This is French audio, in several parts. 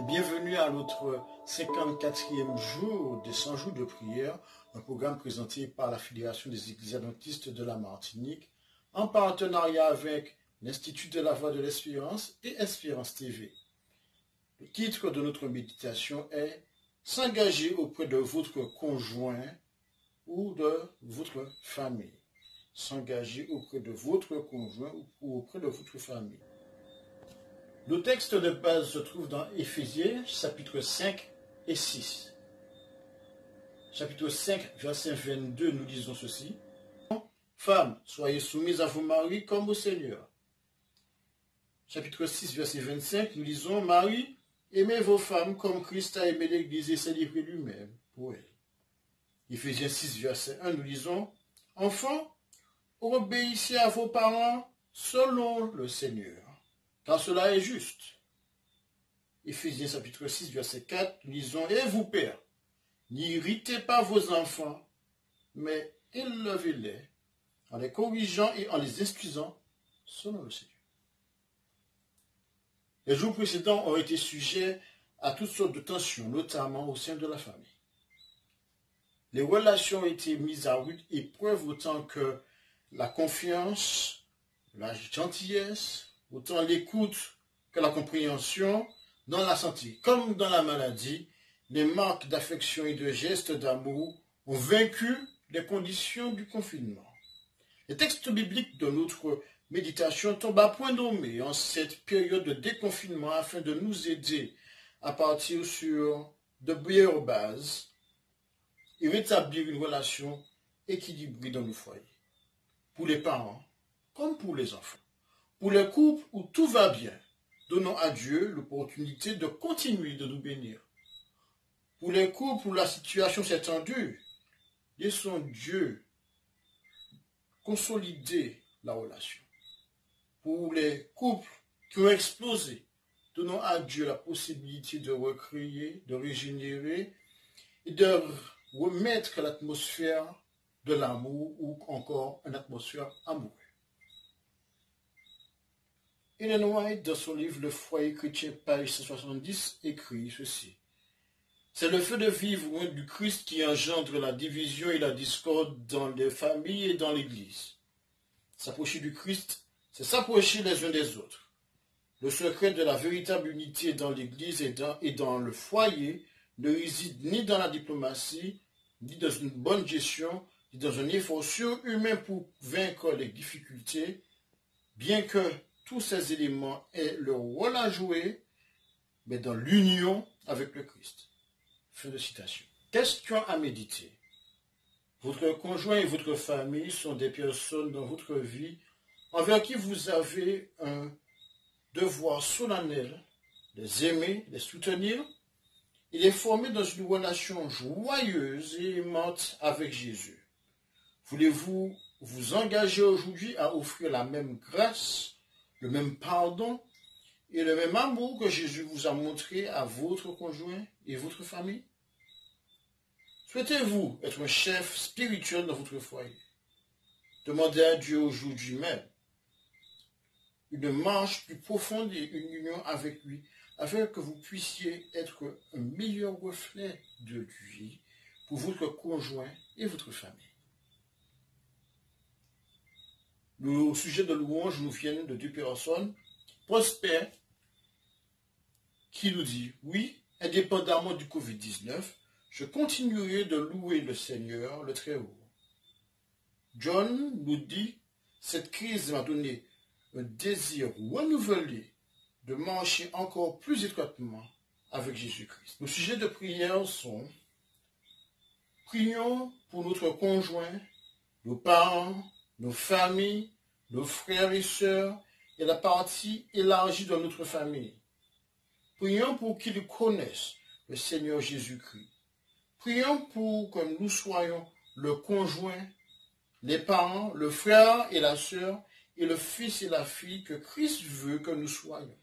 Bienvenue à notre 54e jour des 100 jours de prière, un programme présenté par la Fédération des Églises Adventistes de la Martinique, en partenariat avec l'Institut de la Voix de l'Espérance et Espérance TV. Le titre de notre méditation est « S'engager auprès de votre conjoint ou de votre famille ». S'engager auprès de votre conjoint ou auprès de votre famille. Le texte de base se trouve dans Éphésiens, chapitre 5 et 6. Chapitre 5, verset 22, nous lisons ceci. « Femmes, soyez soumises à vos maris comme au Seigneur. » Chapitre 6, verset 25, nous lisons « Maris, aimez vos femmes comme Christ a aimé l'Église et s'est livré lui-même pour elle. » Éphésiens 6, verset 1, nous lisons « Enfants, obéissez à vos parents selon le Seigneur, car cela est juste. » Éphésiens chapitre 6, verset 4, nous lisons « Et vous, pères, n'irritez pas vos enfants, mais élevez-les en les corrigeant et en les excusant selon le Seigneur. » Les jours précédents ont été sujets à toutes sortes de tensions, notamment au sein de la famille. Les relations ont été mises à rude épreuve autant que la confiance, la gentillesse, autant l'écoute que la compréhension dans la santé comme dans la maladie. Les marques d'affection et de gestes d'amour ont vaincu les conditions du confinement. Les textes bibliques de notre méditation tombent à point nommé en cette période de déconfinement afin de nous aider à partir sur de meilleures bases et rétablir une relation équilibrée dans nos foyers. Pour les parents comme pour les enfants. Pour les couples où tout va bien, donnons à Dieu l'opportunité de continuer de nous bénir. Pour les couples où la situation s'est tendue, laissons Dieu consolider la relation. Pour les couples qui ont explosé, donnons à Dieu la possibilité de recréer, de régénérer et de remettre l'atmosphère de l'amour ou encore une atmosphère amoureuse. Ellen White, dans son livre Le foyer chrétien, page 170, écrit ceci. C'est le fait de vivre loin du Christ qui engendre la division et la discorde dans les familles et dans l'Église. S'approcher du Christ, c'est s'approcher les uns des autres. Le secret de la véritable unité dans l'Église et dans le foyer ne réside ni dans la diplomatie, ni dans une bonne gestion, ni dans un effort surhumain pour vaincre les difficultés, bien que tous ces éléments aient leur rôle à jouer, mais dans l'union avec le Christ. Fin de citation. Question à méditer. Votre conjoint et votre famille sont des personnes dans votre vie envers qui vous avez un devoir solennel, les aimer, les soutenir et les former dans une relation joyeuse et aimante avec Jésus. Voulez-vous vous engager aujourd'hui à offrir la même grâce, le même pardon et le même amour que Jésus vous a montré à votre conjoint et votre famille? Souhaitez-vous être un chef spirituel dans votre foyer? Demandez à Dieu aujourd'hui même une marche plus profonde et une union avec lui, afin que vous puissiez être un meilleur reflet de lui pour votre conjoint et votre famille. Le sujet de louange nous vient de deux personnes. Prosper, qui nous dit, oui, indépendamment du Covid-19, je continuerai de louer le Seigneur, le Très-Haut. John nous dit, cette crise m'a donné un désir renouvelé de marcher encore plus étroitement avec Jésus-Christ. Nos sujets de prière sont, prions pour notre conjoint, nos parents, nos familles, nos frères et sœurs et la partie élargie de notre famille. Prions pour qu'ils connaissent le Seigneur Jésus-Christ. Prions pour que nous soyons le conjoint, les parents, le frère et la sœur et le fils et la fille que Christ veut que nous soyons.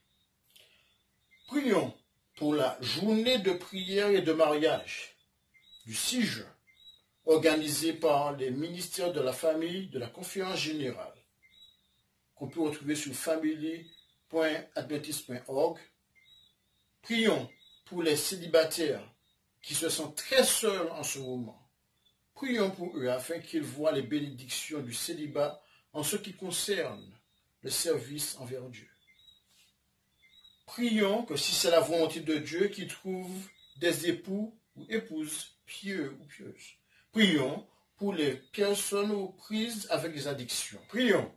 Prions pour la journée de prière et de mariage du 6 juin, organisée par les ministères de la famille de la conférence générale, qu'on peut retrouver sur family.adventist.org. Prions pour les célibataires qui se sentent très seuls en ce moment. Prions pour eux afin qu'ils voient les bénédictions du célibat en ce qui concerne le service envers Dieu. Prions que si c'est la volonté de Dieu, qu'ils trouvent des époux ou épouses pieux ou pieuses. Prions pour les personnes aux prises avec des addictions. Prions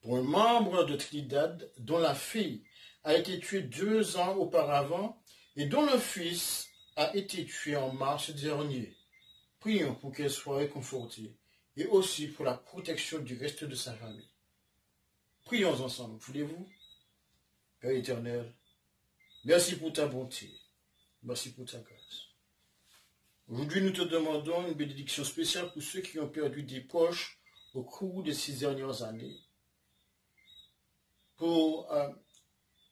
pour un membre de Trinidad dont la fille a été tuée 2 ans auparavant et dont le fils a été tué en mars dernier. Prions pour qu'elle soit réconfortée et aussi pour la protection du reste de sa famille. Prions ensemble, voulez-vous? Père éternel, merci pour ta bonté, merci pour ta grâce. Aujourd'hui, nous te demandons une bénédiction spéciale pour ceux qui ont perdu des proches au cours de ces dernières années. Pour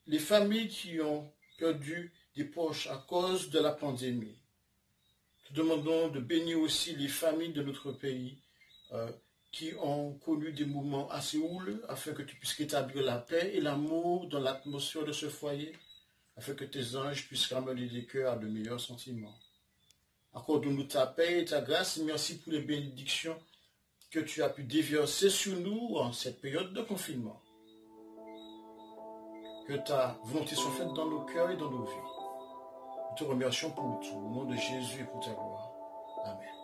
les familles qui ont perdu des proches à cause de la pandémie. Nous te demandons de bénir aussi les familles de notre pays qui ont connu des moments assez houleux, afin que tu puisses rétablir la paix et l'amour dans l'atmosphère de ce foyer, afin que tes anges puissent ramener les cœurs à de meilleurs sentiments. Accorde-nous ta paix et ta grâce, et merci pour les bénédictions que tu as pu déverser sur nous en cette période de confinement. Que ta volonté soit faite dans nos cœurs et dans nos vies. Nous te remercions pour tout, au nom de Jésus et pour ta gloire. Amen.